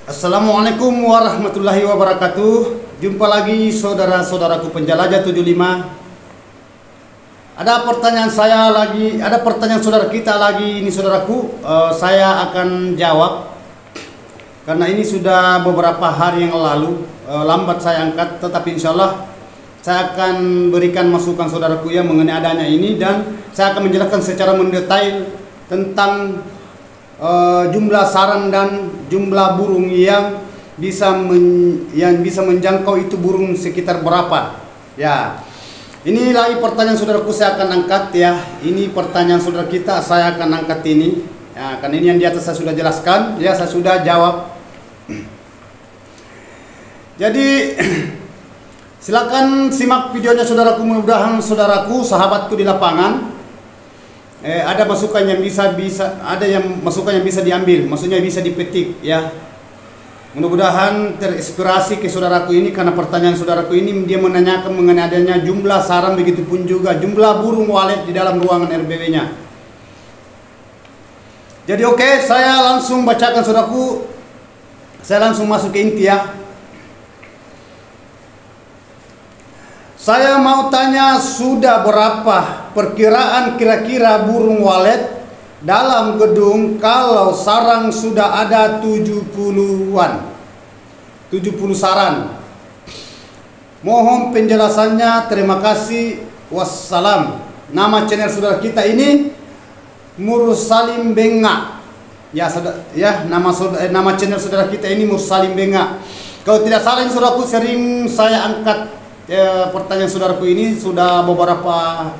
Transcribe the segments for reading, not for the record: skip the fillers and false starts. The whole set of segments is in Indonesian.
Assalamualaikum warahmatullahi wabarakatuh. Jumpa lagi saudara-saudaraku penjelajah 75. Ada pertanyaan saudara kita lagi ini saudaraku. Saya akan jawab karena ini sudah beberapa hari yang lalu lambat saya angkat, tetapi insya Allah saya akan berikan masukan saudaraku ya mengenai adanya ini, dan saya akan menjelaskan secara mendetail tentang jumlah sarang dan jumlah burung yang bisa menjangkau itu burung sekitar berapa ya. Ini lagi pertanyaan saudaraku, saya akan angkat ya. Ini pertanyaan saudara kita, saya akan angkat ini ya, kan ini yang di atas saya sudah jelaskan ya, saya sudah jawab. Jadi silakan simak videonya saudaraku, mudah-mudahan saudaraku, sahabatku di lapangan ada masukan yang bisa masukan yang bisa diambil, maksudnya bisa dipetik ya. Mudah-mudahan terinspirasi ke saudaraku ini, karena pertanyaan saudaraku ini dia menanyakan mengenai adanya jumlah sarang, begitupun juga jumlah burung walet di dalam ruangan RBW-nya. Jadi oke, saya langsung bacakan saudaraku. Saya langsung masuk ke inti ya. Saya mau tanya, sudah berapa perkiraan kira-kira burung walet dalam gedung kalau sarang sudah ada 70-an? 70 sarang. Mohon penjelasannya, terima kasih. Wassalam. Nama channel saudara kita ini Mursalim Benga. Ya, nama channel saudara kita ini Mursalim Benga. Kalau tidak salah ini saudaraku, sering saya angkat pertanyaan saudaraku ini sudah beberapa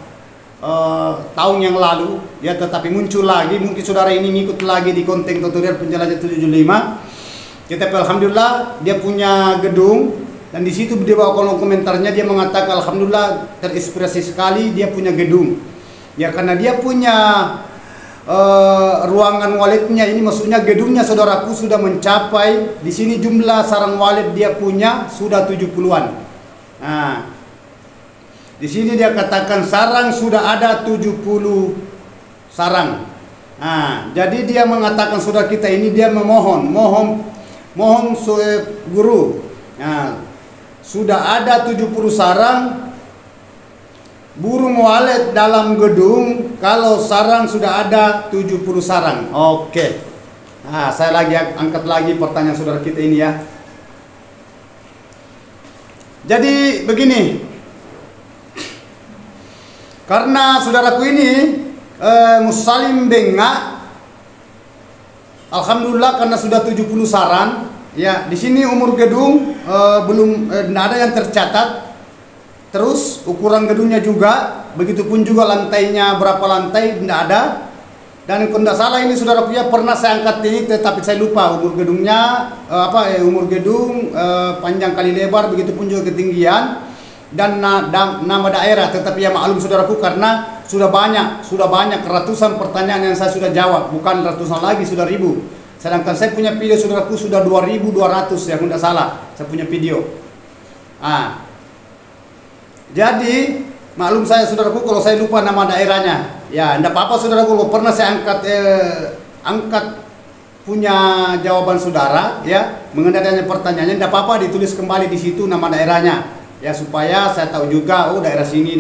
tahun yang lalu ya, tetapi muncul lagi. Mungkin saudara ini ngikut lagi di konten tutorial penjelajah 75. Tetapi alhamdulillah dia punya gedung, dan di situ di bawah kolom komentarnya dia mengatakan alhamdulillah terinspirasi sekali dia punya gedung ya, karena dia punya ruangan waletnya ini, maksudnya gedungnya saudaraku sudah mencapai di sini jumlah sarang walet dia punya sudah 70-an. Nah, di sini dia katakan sarang sudah ada 70 sarang. Nah, jadi dia mengatakan saudara kita ini dia mohon guru. Nah, sudah ada 70 sarang burung walet dalam gedung kalau sarang sudah ada 70 sarang. Oke. Nah, saya lagi angkat lagi pertanyaan saudara kita ini ya. Jadi begini, karena saudaraku ini Mursalim Benga, alhamdulillah karena sudah 70 sarang ya. Di sini umur gedung belum ada yang tercatat. Terus ukuran gedungnya juga, begitupun juga lantainya berapa lantai tidak ada. Dan kalau tidak salah ini saudaraku ya, pernah saya angkat ini tetapi saya lupa umur gedungnya umur gedung, panjang kali lebar, begitupun juga ketinggian dan nama daerah. Tetapi ya maklum saudaraku, karena sudah banyak ratusan pertanyaan yang saya sudah jawab, bukan ratusan lagi, sudah ribu. Sedangkan saya punya video saudaraku sudah 2200 ya, kalau tidak salah saya punya video. Jadi maklum saya saudaraku kalau saya lupa nama daerahnya. Ya, tidak apa-apa saudaraku, kalau pernah saya angkat punya jawaban saudara ya mengenai pertanyaannya, tidak apa-apa ditulis kembali di situ nama daerahnya ya, supaya saya tahu juga daerah sini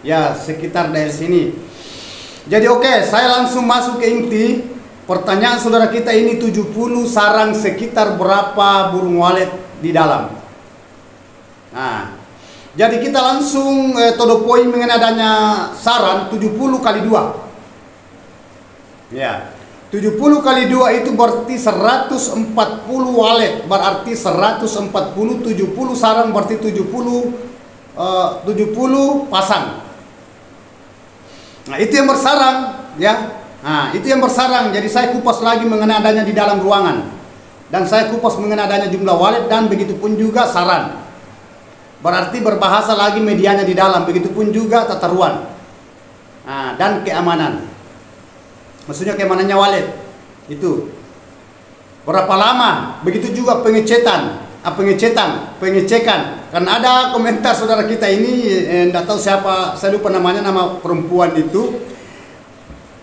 ya, sekitar daerah sini. Jadi oke, saya langsung masuk ke inti pertanyaan saudara kita ini. 70 sarang sekitar berapa burung walet di dalam? Nah, jadi kita langsung to the point mengenai adanya sarang 70 kali 2. Ya. 70 kali 2 itu berarti 140 walet. Berarti 140, 70 sarang berarti 70 pasang. Nah, itu yang bersarang ya. Nah, itu yang bersarang. Jadi saya kupas lagi mengenai adanya di dalam ruangan. Dan saya kupas mengenai adanya jumlah walet dan begitupun juga sarang. Berarti berbahasa lagi medianya di dalam, begitupun juga tata ruang dan keamanan. Maksudnya keamanannya walet itu berapa lama, begitu juga pengecekan. Karena ada komentar saudara kita ini, tidak tahu siapa, saya lupa namanya, nama perempuan itu.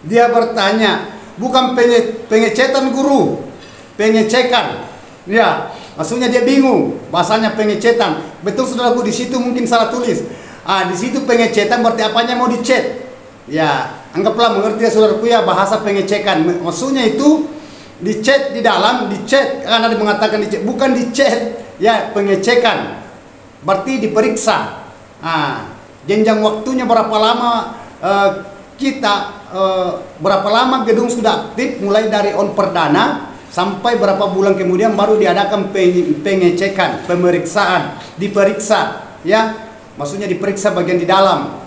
Dia bertanya, bukan pengecekan guru, pengecekan. Ya, maksudnya dia bingung, bahasanya pengecetan. Betul saudaraku, di situ mungkin salah tulis. Di situ pengecetan berarti apanya mau dicet. Ya, anggaplah mengerti ya saudaraku ya bahasa pengecekan. Maksudnya itu dicet di dalam, dicet kan ada mengatakan dicet, bukan dicet. Ya, pengecekan. Berarti diperiksa. Jenjang waktunya berapa lama berapa lama gedung sudah aktif, mulai dari on perdana sampai berapa bulan kemudian baru diadakan pengecekan, pemeriksaan, diperiksa, ya, maksudnya diperiksa bagian di dalam.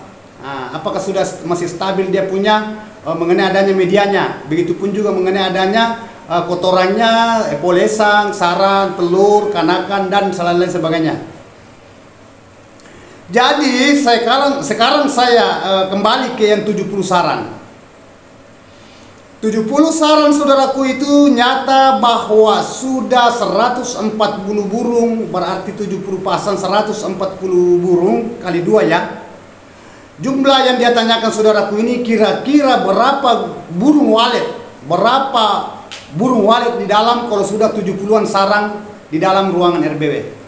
Apakah sudah masih stabil dia punya mengenai adanya medianya, begitupun juga mengenai adanya kotorannya, polesang, sarang, telur, kanakan dan lain sebagainya. Jadi sekarang saya kembali ke yang 70 sarang. 70 sarang saudaraku itu nyata bahwa sudah 140 burung, berarti 70 pasang 140 burung kali 2 ya. Jumlah yang dia tanyakan saudaraku ini kira-kira berapa burung walet, berapa burung walet di dalam kalau sudah 70-an sarang di dalam ruangan RBW.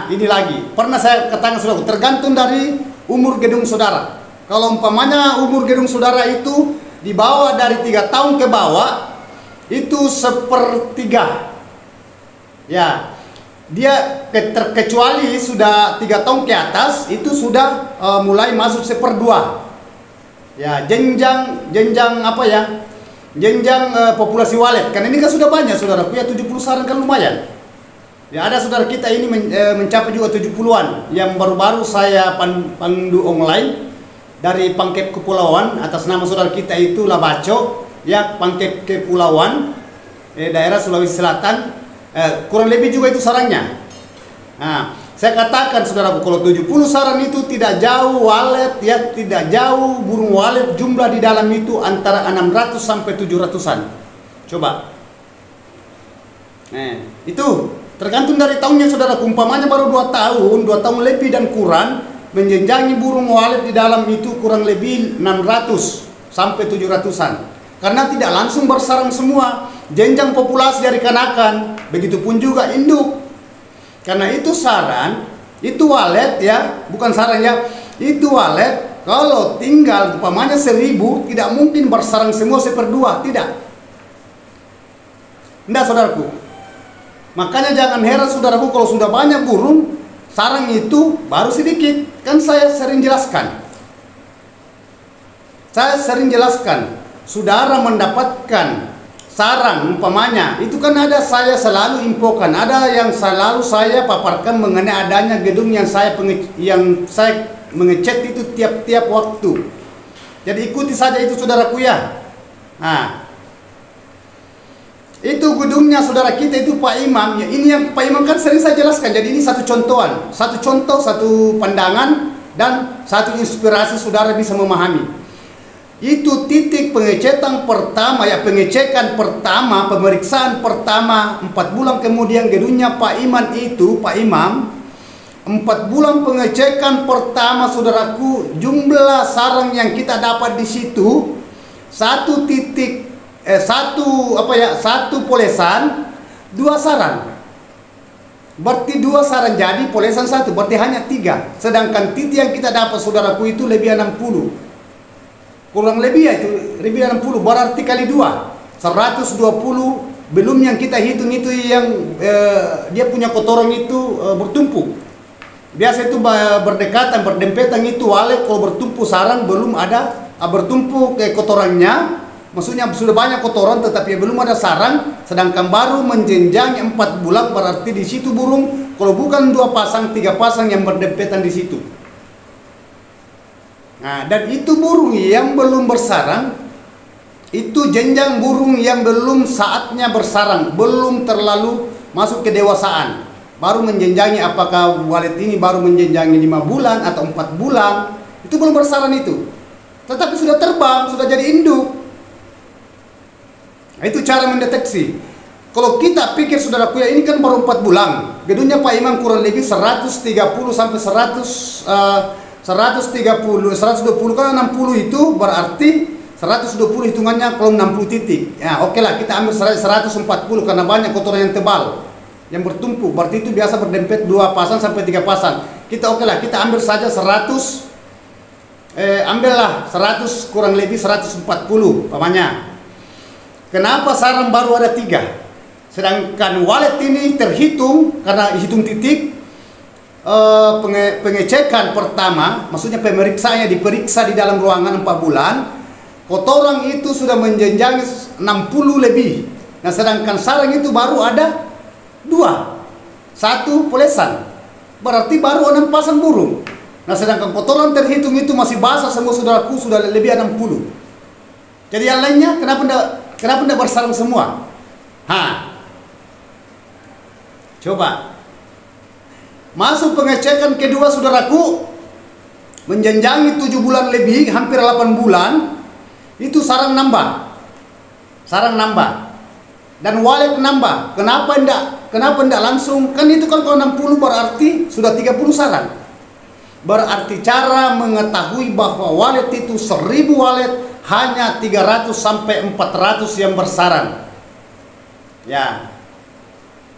Ini lagi, pernah saya katakan saudaraku, tergantung dari umur gedung saudara. Kalau umpamanya umur gedung saudara itu di bawah dari 3 tahun ke bawah, itu 1/3. Ya, dia terkecuali sudah 3 tahun ke atas, itu sudah mulai masuk 1/2. Ya, jenjang apa ya? Jenjang populasi walet. Karena ini kan sudah banyak saudaraku ya, 70 sarang kan lumayan. Ya, ada saudara kita ini mencapai juga 70-an. Yang baru-baru saya pandu online dari Pangkep Kepulauan atas nama saudara kita itu Labaco, ya, Pangkep Kepulauan, daerah Sulawesi Selatan. Kurang lebih juga itu sarangnya. Saya katakan saudaraku, kalau 70 sarang itu tidak jauh walet, ya, tidak jauh burung walet, jumlah di dalam itu antara 600 sampai 700-an. Coba. Itu tergantung dari tahunnya saudara. Umpamanya baru 2 tahun lebih dan kurang, menjenjangi burung walet di dalam itu kurang lebih 600 sampai 700-an. Karena tidak langsung bersarang semua, jenjang populasi dari kanakan, begitupun juga induk. Karena itu sarang, itu walet ya, bukan sarang ya, itu walet. Kalau tinggal umpamanya 1000, tidak mungkin bersarang semua 1/2, tidak. Enggak saudaraku. Makanya jangan heran saudaraku kalau sudah banyak burung, sarang itu baru sedikit. Kan saya sering jelaskan. Saudara mendapatkan sarang umpamanya, itu kan ada saya selalu infokan, ada yang selalu saya paparkan mengenai adanya gedung yang saya mengecek itu tiap-tiap waktu. Jadi ikuti saja itu saudaraku ya. Itu gedungnya saudara kita itu Pak Imam ya, ini yang Pak Imam kan sering saya jelaskan. Jadi ini satu contohan, satu contoh, satu pandangan dan satu inspirasi saudara bisa memahami. Itu titik pengecekan pertama ya, pengecekan pertama, pemeriksaan pertama 4 bulan kemudian gedungnya Pak Imam itu, Pak Imam 4 bulan pengecekan pertama saudaraku, jumlah sarang yang kita dapat di situ satu polesan 2 sarang. Berarti 2 sarang jadi polesan 1, berarti hanya 3. Sedangkan titik yang kita dapat saudaraku itu lebih 60. Kurang lebih ya itu lebih 60, berarti kali 2 120. Belum yang kita hitung itu yang dia punya kotoran itu bertumpuk. Biasa itu berdekatan, berdempetan itu walet. Kalau bertumpuk sarang belum ada bertumpuk kotorannya. Maksudnya sudah banyak kotoran tetapi belum ada sarang, sedangkan baru menjenjang 4 bulan, berarti di situ burung kalau bukan 2 pasang 3 pasang yang berdempetan di situ. Dan itu burung yang belum bersarang, itu jenjang burung yang belum saatnya bersarang, belum terlalu masuk ke dewasaan, baru menjenjangi apakah walet ini baru menjenjangi 5 bulan atau 4 bulan, itu belum bersarang itu, tetapi sudah terbang, sudah jadi induk. Itu cara mendeteksi. Kalau kita pikir saudaraku ya, ini kan baru 4 bulan. Gedungnya Pak Imam kurang lebih 130 sampai 130, 120 kan 60 itu berarti 120 120 hitungannya kalau 60 titik. Ya, oke lah, kita ambil 140 karena banyak kotoran yang tebal yang bertumpuk. Berarti itu biasa berdempet 2 pasang sampai 3 pasang. Kita oke lah, kita ambil saja 100. Ambillah 100 kurang lebih 140 pamannya. Kenapa sarang baru ada 3? Sedangkan walet ini terhitung karena hitung titik. Pengecekan pertama, maksudnya pemeriksaannya diperiksa di dalam ruangan 4 bulan. Kotoran itu sudah menjenjangi 60 lebih. Nah, sedangkan sarang itu baru ada 2, 1 polesan, berarti baru 6 pasang burung. Nah, sedangkan kotoran terhitung itu masih basah semua saudaraku, sudah lebih 60. Jadi yang lainnya kenapa enggak bersarang semua? Coba masuk pengecekan kedua saudaraku, menjenjangi 7 bulan lebih, hampir 8 bulan. Itu sarang nambah dan walet nambah. Kenapa enggak langsung? Kan itu kan kalau 60 berarti sudah 30 sarang. Berarti cara mengetahui bahwa walet itu 1000 walet hanya 300 sampai 400 yang bersarang. Ya,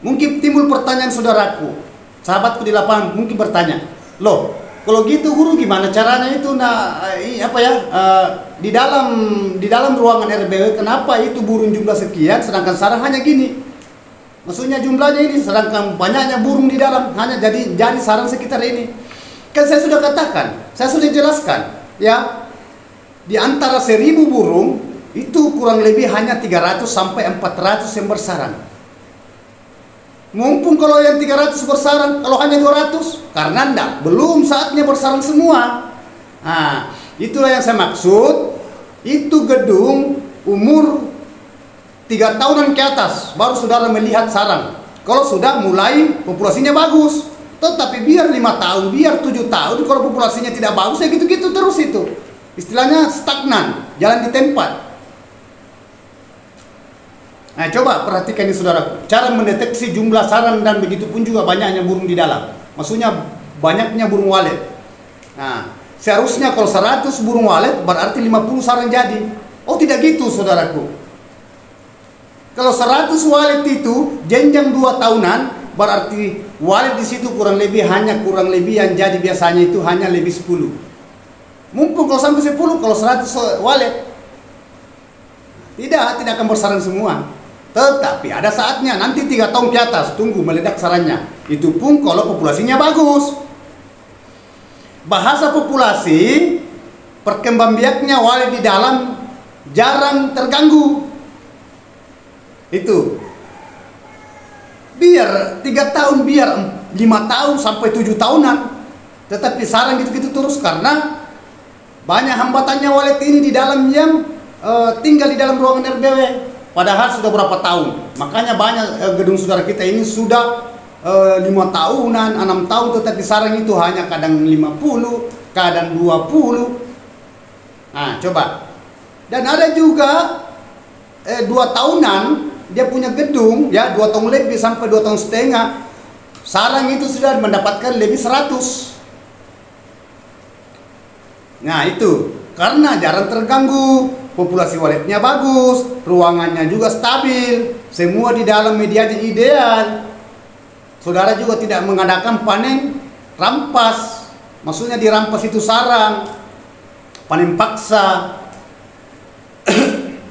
mungkin timbul pertanyaan saudaraku, sahabatku di lapangan mungkin bertanya, loh, kalau gitu guru gimana caranya itu di dalam ruangan RBW kenapa itu burung jumlah sekian sedangkan sarang hanya gini? Maksudnya jumlahnya ini sedangkan banyaknya burung di dalam hanya jadi sarang sekitar ini. Kan saya sudah katakan, saya sudah jelaskan, ya. Di antara 1000 burung itu kurang lebih hanya 300 sampai 400 yang bersarang. Mumpung kalau yang 300 bersarang, kalau hanya 200, karena belum saatnya bersarang semua. Nah, itulah yang saya maksud. Itu gedung umur 3 tahunan ke atas, baru saudara melihat sarang. Kalau sudah mulai populasinya bagus. Tetapi biar 5 tahun, biar 7 tahun, kalau populasinya tidak bagus, ya gitu-gitu terus itu. Istilahnya stagnan, jalan di tempat. Nah, coba perhatikan ini saudara, cara mendeteksi jumlah sarang dan begitu pun juga banyaknya burung di dalam. Maksudnya banyaknya burung walet. Nah, seharusnya kalau 100 burung walet berarti 50 sarang jadi. Oh, tidak gitu saudaraku. Kalau 100 walet itu jenjang 2 tahunan, berarti walet di situ kurang lebih yang jadi biasanya itu hanya lebih 10. Mumpung kalau sampai 10, kalau 100 walet tidak akan bersarang semua. Tetapi ada saatnya nanti 3 tahun ke atas, tunggu meledak sarangnya. Itu pun kalau populasinya bagus. Bahasa populasi, perkembangbiaknya walet di dalam jarang terganggu. Itu. Biar 3 tahun, biar 5 tahun sampai 7 tahunan. Tetapi sarang gitu-gitu terus karena banyak hambatannya walet ini di dalam yang tinggal di dalam ruangan RBW. Padahal sudah berapa tahun. Makanya banyak gedung saudara kita ini sudah 5 tahunan, 6 tahun, tetapi sarang itu hanya kadang 50, kadang 20. Nah, coba. Dan ada juga 2 tahunan dia punya gedung, ya 2 tahun lebih sampai 2 tahun setengah. Sarang itu sudah mendapatkan lebih 100. Nah, itu karena jarang terganggu. Populasi waletnya bagus, ruangannya juga stabil, semua di dalam medianya ideal. Saudara juga tidak mengadakan panen rampas, maksudnya dirampas itu sarang, panen paksa.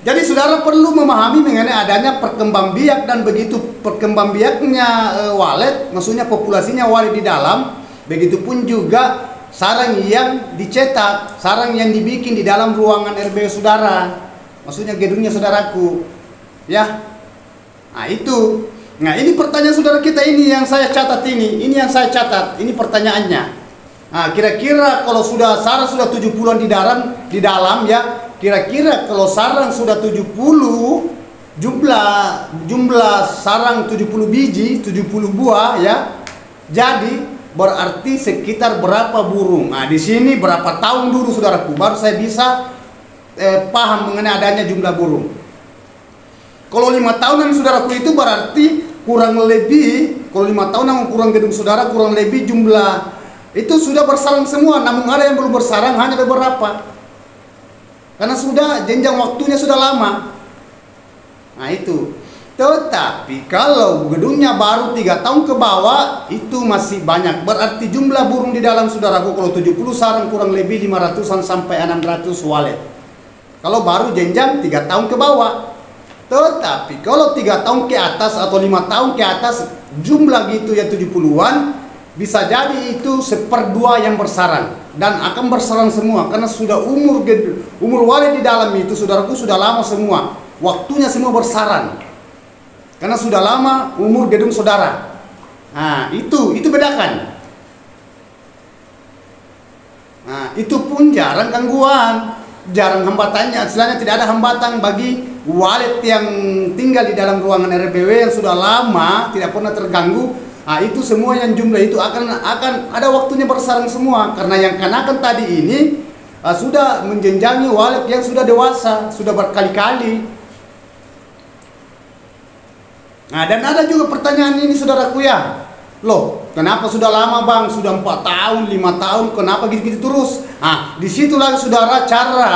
Jadi saudara perlu memahami mengenai adanya perkembangbiak dan begitu perkembangbiaknya walet, maksudnya populasinya walet di dalam, begitupun juga sarang yang dicetak, sarang yang dibikin di dalam ruangan RBW saudara, maksudnya gedungnya saudaraku, ya. Nah itu, nah ini pertanyaan saudara kita ini yang saya catat ini yang saya catat, ini pertanyaannya. Nah kira-kira kalau sudah sarang sudah 70-an di dalam ya, kira-kira kalau sarang sudah 70, jumlah sarang 70 biji, 70 buah ya, jadi berarti sekitar berapa burung. Nah, di sini berapa tahun dulu saudaraku baru saya bisa paham mengenai adanya jumlah burung. Kalau 5 tahunan saudaraku itu berarti kurang lebih, kalau 5 tahunan kurang gedung saudara kurang lebih jumlah itu sudah bersarang semua, namun ada yang belum bersarang hanya beberapa. karena sudah jenjang waktunya sudah lama. Nah itu. Tetapi kalau gedungnya baru 3 tahun ke bawah, itu masih banyak. Berarti jumlah burung di dalam, saudaraku, kalau 70 sarang kurang lebih 500-an sampai 600 walet. Kalau baru jenjang 3 tahun ke bawah. Tetapi kalau 3 tahun ke atas atau 5 tahun ke atas, jumlah gitu ya 70-an, bisa jadi itu 1/2 yang bersarang. Dan akan bersarang semua, karena sudah umur walet di dalam itu, saudaraku, sudah lama semua. Waktunya semua bersarang. Karena sudah lama umur gedung saudara. Nah itu bedakan. Nah itu pun jarang gangguan, jarang hambatannya. Istilahnya tidak ada hambatan bagi walet yang tinggal di dalam ruangan RBW yang sudah lama tidak pernah terganggu. Nah itu semua yang jumlah itu akan ada waktunya bersarang semua, karena yang kanakan tadi ini sudah menjenjangi walet yang sudah dewasa, sudah berkali-kali. Nah dan ada juga pertanyaan ini, saudaraku ya, loh kenapa sudah lama bang, sudah 4 tahun 5 tahun, kenapa gitu-gitu terus? Nah disitulah saudara cara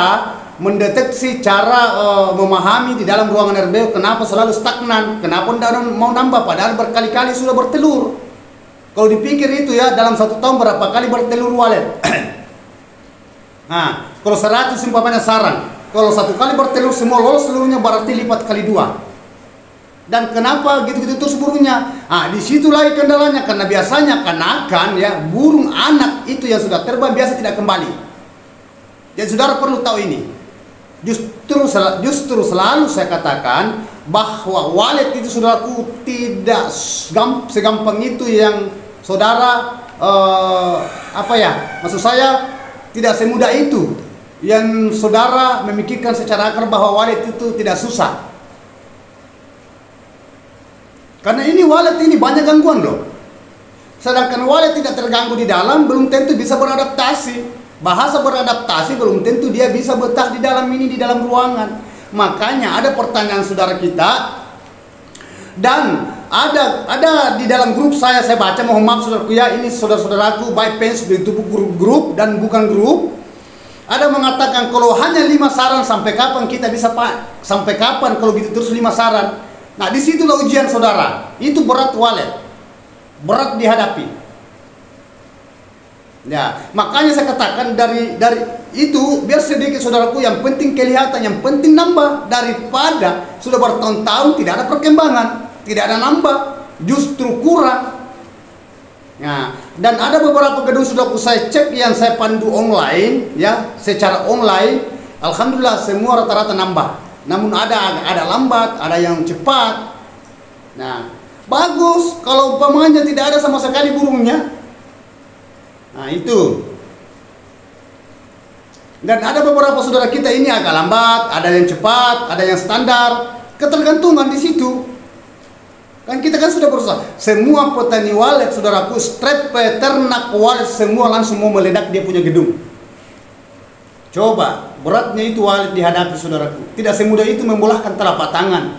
mendeteksi, cara memahami di dalam ruangan RBW kenapa selalu stagnan, kenapa tidak mau nambah padahal berkali-kali sudah bertelur. Kalau dipikir itu ya, dalam 1 tahun berapa kali bertelur walet? Nah kalau 100 umpamanya sarang, kalau 1 kali bertelur semua lolos seluruhnya, berarti lipat kali 2. Dan kenapa gitu-gitu terus burungnya? Ah, disitulah kendalanya, karena biasanya kanakan ya burung anak itu yang sudah terbang biasa tidak kembali. Jadi saudara perlu tahu ini. Justru selalu saya katakan bahwa walet itu, saudaraku, tidak segampang itu yang saudara maksud saya tidak semudah itu yang saudara memikirkan secara akal bahwa walet itu tidak susah. Karena ini walet ini banyak gangguan loh. Sedangkan walet tidak terganggu di dalam belum tentu bisa beradaptasi. Bahasa beradaptasi belum tentu dia bisa betah di dalam ini, di dalam ruangan. Makanya ada pertanyaan saudara kita, dan ada di dalam grup saya baca, mohon maaf saudaraku ya, ini saudara-saudaraku baik Facebook itu grup dan bukan grup. Ada mengatakan kalau hanya 5 sarang sampai kapan kita bisa sampai kapan kalau gitu terus 5 sarang. Nah disitulah ujian saudara, itu berat walet, berat dihadapi. Ya, makanya saya katakan dari itu biar sedikit saudaraku, yang penting kelihatan, yang penting nambah, daripada sudah bertahun-tahun tidak ada perkembangan, tidak ada nambah, justru kurang. Nah, dan ada beberapa gedung sudah saya cek yang saya pandu online ya, secara online, alhamdulillah semua rata-rata nambah. Namun ada lambat, ada yang cepat. Nah, bagus kalau umpamanya tidak ada sama sekali burungnya. Nah, itu. Dan ada beberapa saudara kita ini agak lambat, ada yang cepat, ada yang standar. Ketergantungan di situ. Kan kita kan sudah berusaha. Semua petani walet, saudaraku, straight peternak walet semua langsung mau meledak dia punya gedung. Coba, beratnya itu walet dihadapi, saudaraku. Tidak semudah itu membolahkan telapak tangan.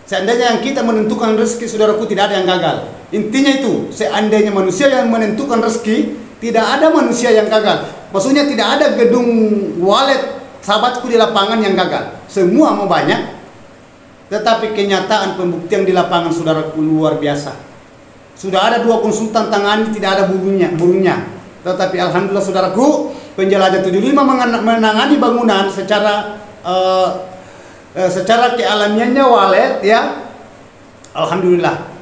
Seandainya yang kita menentukan rezeki, saudaraku, tidak ada yang gagal. Intinya itu, seandainya manusia yang menentukan rezeki, tidak ada manusia yang gagal. Maksudnya tidak ada gedung walet sahabatku di lapangan yang gagal. Semua mau banyak. Tetapi kenyataan pembuktian di lapangan, saudaraku, luar biasa. Sudah ada 2 konsultan tangani tidak ada burungnya. Tetapi alhamdulillah, saudaraku, penjelajah 75 menangani bangunan secara kealamiannya walet ya. Alhamdulillah.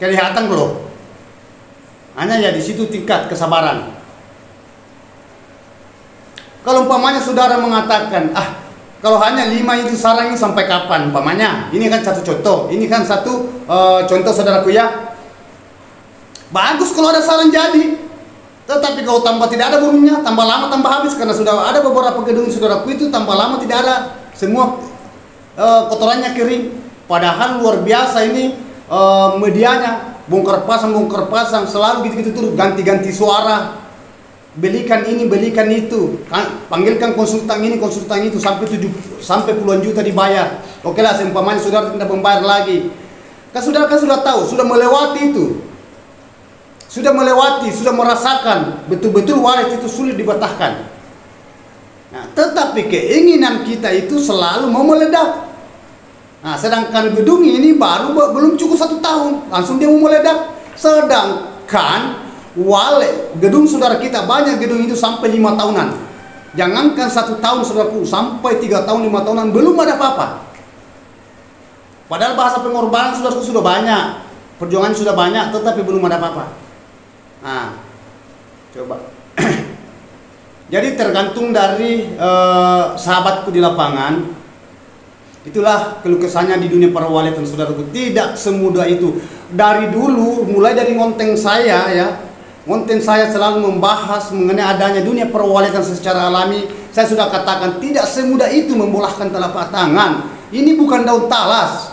Kelihatan loh. Hanya ya di situ tingkat kesabaran. Kalau umpamanya saudara mengatakan, kalau hanya 5 itu sarangnya sampai kapan umpamanya? Ini kan satu contoh. Ini kan satu contoh, saudaraku ya. Bagus kalau ada sarang jadi. Tetapi kalau tambah tidak ada burungnya, tambah lama tambah habis, karena sudah ada beberapa gedung saudaraku itu tambah lama tidak ada, semua kotorannya kering. Padahal luar biasa ini medianya, bongkar pasang selalu gitu-gitu terus, ganti-ganti suara, belikan ini belikan itu, panggilkan konsultan ini konsultan itu, sampai puluhan juta dibayar. Oke lah, seumpamanya saudara tidak membayar lagi, kan saudara sudah tahu, sudah melewati itu. Sudah melewati, sudah merasakan betul-betul walet itu sulit dibetahkan. Nah, tetapi keinginan kita itu selalu mau meledak. Nah, sedangkan gedung ini belum cukup 1 tahun, langsung dia mau meledak. Sedangkan gedung saudara kita banyak gedung itu sampai 5 tahunan. Jangankan 1 tahun saudaraku, sampai 3 tahun, 5 tahunan belum ada apa-apa. Padahal bahasa pengorbanan saudaraku sudah banyak, perjuangan sudah banyak, tetapi belum ada apa-apa. Nah, coba. Jadi tergantung dari sahabatku di lapangan. Itulah keluh kesahnya di dunia perwalitan saudaraku. Tidak semudah itu. Dari dulu, mulai dari ngonteng saya ya, ngonteng saya selalu membahas mengenai adanya dunia perwalitan secara alami. Saya sudah katakan tidak semudah itu membolahkan telapak tangan. Ini bukan daun talas.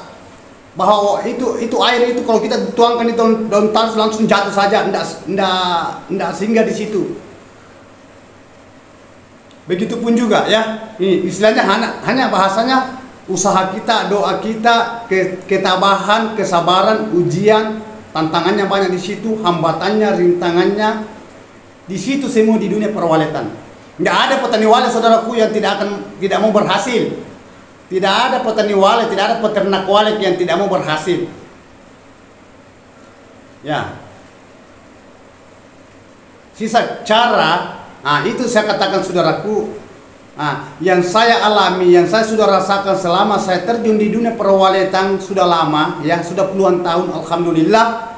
Bahwa itu air itu kalau kita tuangkan di daun talas langsung jatuh saja, enggak singgah di situ. Begitupun juga ya, ini istilahnya hanya bahasanya usaha kita, doa kita, ketabahan, kesabaran, ujian, tantangannya banyak di situ, hambatannya, rintangannya, di situ semua di dunia perwalitan. Nggak ada petani walet saudaraku yang tidak mau berhasil. Tidak ada petani walet, tidak ada peternak walet yang tidak mau berhasil. Ya. Sisa cara. Nah, itu saya katakan saudaraku, yang saya alami, yang saya sudah rasakan selama saya terjun di dunia perwalitan sudah lama, ya sudah puluhan tahun, alhamdulillah.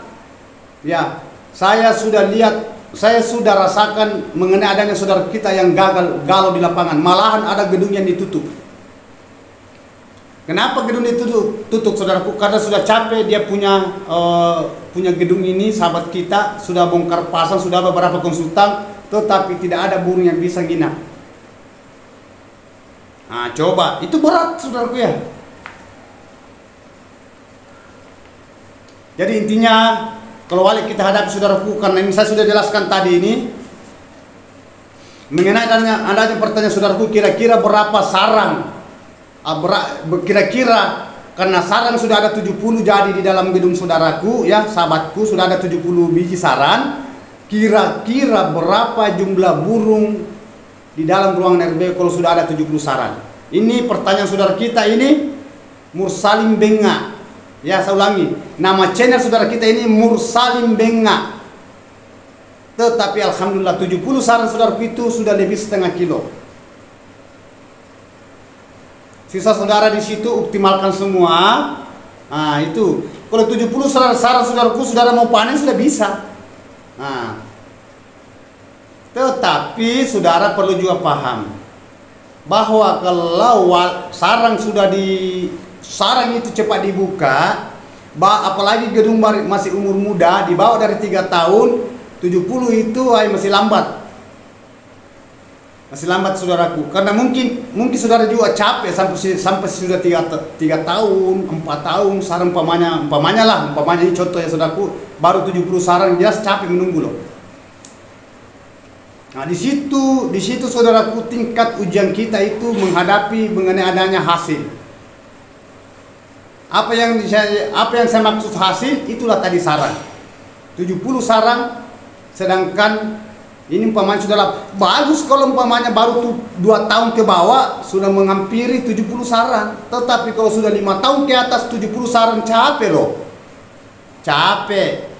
Ya, saya sudah lihat, saya sudah rasakan mengenai adanya saudara kita yang galau di lapangan, malahan ada gedung yang ditutup. Kenapa gedung ditutup saudaraku? Karena sudah capek, dia punya gedung ini, sahabat kita sudah bongkar pasang, sudah beberapa konsultan, tetapi tidak ada burung yang bisa nginap. Nah, coba, itu berat saudaraku ya. Jadi intinya, kalau wali kita hadapi saudaraku, karena ini saya sudah jelaskan tadi ini, mengenai adanya pertanyaan saudaraku, kira-kira berapa sarang? Kira-kira, karena sarang sudah ada 70 jadi di dalam gedung saudaraku, ya sahabatku, sudah ada 70 biji sarang. Kira-kira berapa jumlah burung di dalam ruangan RB kalau sudah ada 70 sarang? Ini pertanyaan saudara kita ini, Mursalim Benga. Ya, saya ulangi, nama channel saudara kita ini Mursalim Benga. Tetapi alhamdulillah 70 sarang saudaraku itu sudah lebih setengah kilo. Sisa saudara di situ optimalkan semua. Nah, itu. Kalau 70 sarang saudaraku, saudara mau panen sudah bisa. Nah, tetapi saudara perlu juga paham bahwa kalau sarang sarang itu cepat dibuka, apalagi gedung masih umur muda, di bawah dari 3 tahun, 70 itu masih lambat. Masih lambat saudaraku, karena mungkin saudara juga capek sampai sudah 3 tahun, 4 tahun sarang umpamanya ini contoh ya saudaraku, baru 70 sarang, jelas capek menunggu loh. Nah, di situ saudaraku tingkat ujian kita itu menghadapi mengenai adanya hasil. Apa yang saya maksud hasil itulah tadi sarang. 70 sarang, sedangkan ini umpamanya sudah bagus kalau umpamanya baru 2 tahun ke bawah sudah menghampiri 70 sarang. Tetapi kalau sudah 5 tahun ke atas 70 sarang, capek loh. Capek.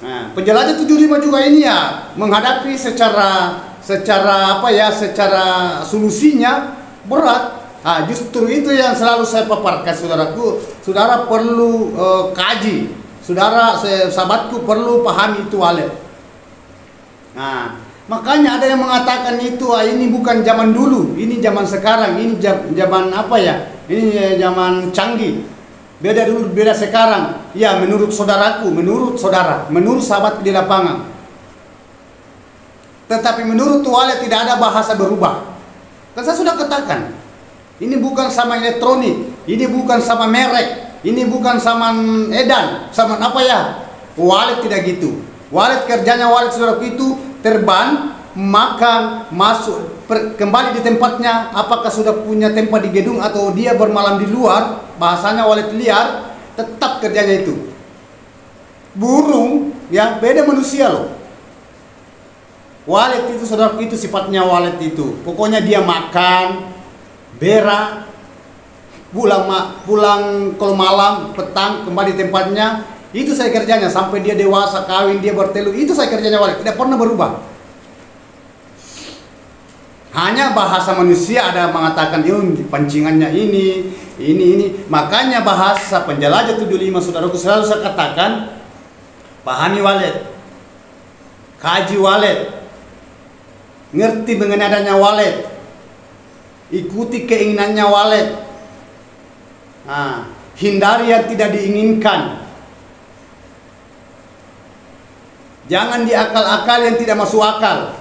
Nah, penjelajah 75 juga ini ya menghadapi secara solusinya berat. Nah, justru itu yang selalu saya paparkan saudaraku. Saudara perlu kaji. Saudara, sahabatku perlu pahami itu walet. Nah, makanya ada yang mengatakan itu ini bukan zaman dulu, ini zaman sekarang, ini zaman apa ya? Ini zaman canggih. Beda dulu, beda sekarang. Ya, menurut saudaraku, menurut sahabat di lapangan. Tetapi menurut walet tidak ada bahasa berubah. Kan saya sudah katakan, ini bukan sama elektronik, ini bukan sama merek. Ini bukan saman edan, saman apa ya? Walet tidak gitu. Walet kerjanya walet saudaraku itu terbang, makan, masuk, kembali di tempatnya. Apakah sudah punya tempat di gedung atau dia bermalam di luar? Bahasanya walet liar, tetap kerjanya itu. Burung, ya beda manusia loh. Walet itu saudaraku, itu sifatnya walet itu. Pokoknya dia makan, berak, pulang kalau malam, petang kembali tempatnya. Itu saya kerjanya sampai dia dewasa, kawin, dia bertelur. Itu saya kerjanya walet, tidak pernah berubah. Hanya bahasa manusia ada mengatakan pancingannya ini. Makanya bahasa penjelajah 75 saudaraku selalu saya katakan, pahami walet, kaji walet, ngerti mengenai adanya walet, ikuti keinginannya walet, hindari yang tidak diinginkan, jangan diakal-akal yang tidak masuk akal.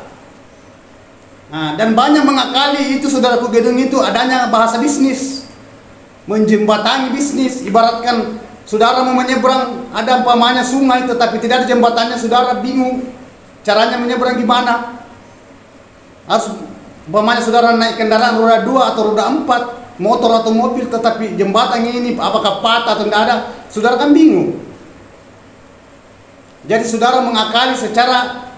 Dan banyak mengakali itu saudaraku, gedung itu adanya bahasa bisnis, menjembatani bisnis. Ibaratkan saudara mau menyeberang, ada umpamanya sungai tetapi tidak ada jembatannya, saudara bingung caranya menyeberang gimana. Harus umpamanya saudara naik kendaraan roda 2 atau roda 4, motor atau mobil, tetapi jembatan ini apakah patah atau tidak ada, saudara kan bingung. Jadi saudara mengakali secara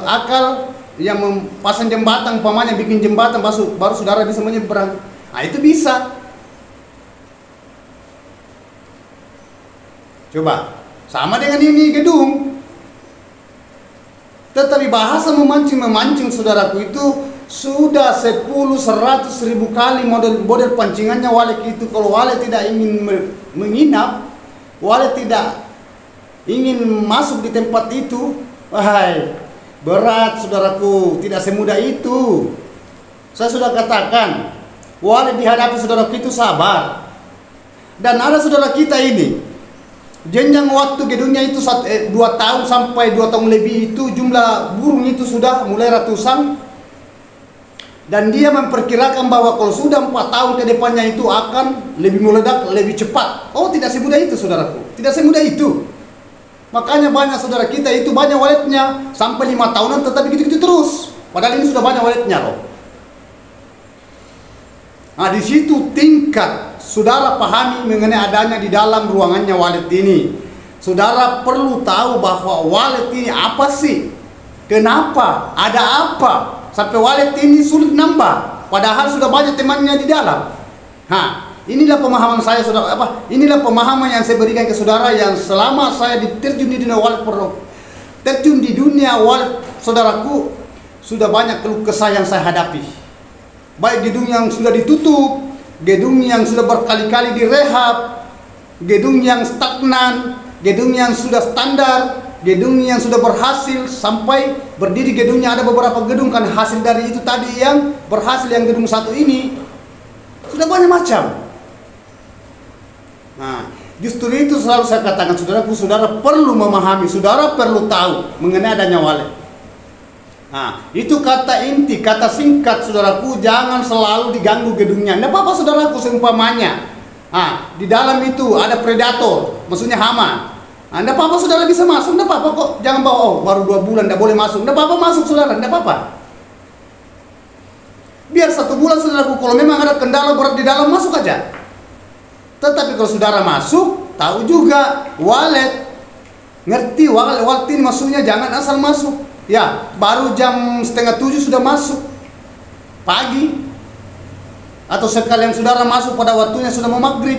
akal, yang memasang jembatan, umpamanya bikin jembatan baru saudara bisa menyeberang. Itu bisa. Coba sama dengan ini gedung. Tetapi bahasa memancing saudaraku itu sudah 10-100 ribu kali model pancingannya walet itu. Kalau walet tidak ingin menginap, walet tidak ingin masuk di tempat itu, wahai, berat saudaraku, tidak semudah itu. Saya sudah katakan, walet dihadapi saudaraku itu sabar. Dan ada saudara kita ini, jenjang waktu gedungnya itu 2 tahun sampai 2 tahun lebih, itu jumlah burung itu sudah mulai ratusan. Dan dia memperkirakan bahwa kalau sudah 4 tahun ke depannya itu akan lebih meledak, lebih cepat. Oh, tidak semudah itu saudaraku, tidak semudah itu. Makanya banyak saudara kita itu banyak waletnya sampai 5 tahunan tetapi gitu-gitu terus. Padahal ini sudah banyak waletnya loh. Di situ tingkat saudara pahami mengenai adanya di dalam ruangannya walet ini. Saudara perlu tahu bahwa walet ini apa sih? Kenapa? Ada apa? Sampai walet ini sulit nambah. Padahal sudah banyak temannya di dalam. Inilah pemahaman saya saudara, inilah pemahaman yang saya berikan ke saudara yang selama saya terjun di dunia walet terjun di dunia walet saudaraku, sudah banyak keluh kesah yang saya hadapi. Baik gedung yang sudah ditutup, gedung yang sudah berkali-kali direhab, gedung yang stagnan, gedung yang sudah standar, gedung yang sudah berhasil sampai berdiri gedungnya ada beberapa gedung kan hasil dari itu tadi yang berhasil yang gedung satu ini. Sudah banyak macam. Justru itu selalu saya katakan saudaraku, saudara perlu memahami, saudara perlu tahu mengenai adanya walet. Itu kata inti, kata singkat saudaraku, jangan selalu diganggu gedungnya. Tidak apa-apa saudaraku, seumpamanya di dalam itu ada predator, maksudnya hama. Tidak apa-apa saudara bisa masuk, tidak apa-apa kok. Jangan bawa baru 2 bulan tidak boleh masuk. Tidak apa-apa masuk saudara, tidak apa-apa. Biar 1 bulan saudaraku, kalau memang ada kendala berat di dalam masuk aja. Tetapi kalau saudara masuk, tahu juga walet, ngerti walet ini maksudnya jangan asal masuk. Ya, baru jam 6:30 sudah masuk pagi, atau sekalian saudara masuk pada waktunya sudah mau maghrib,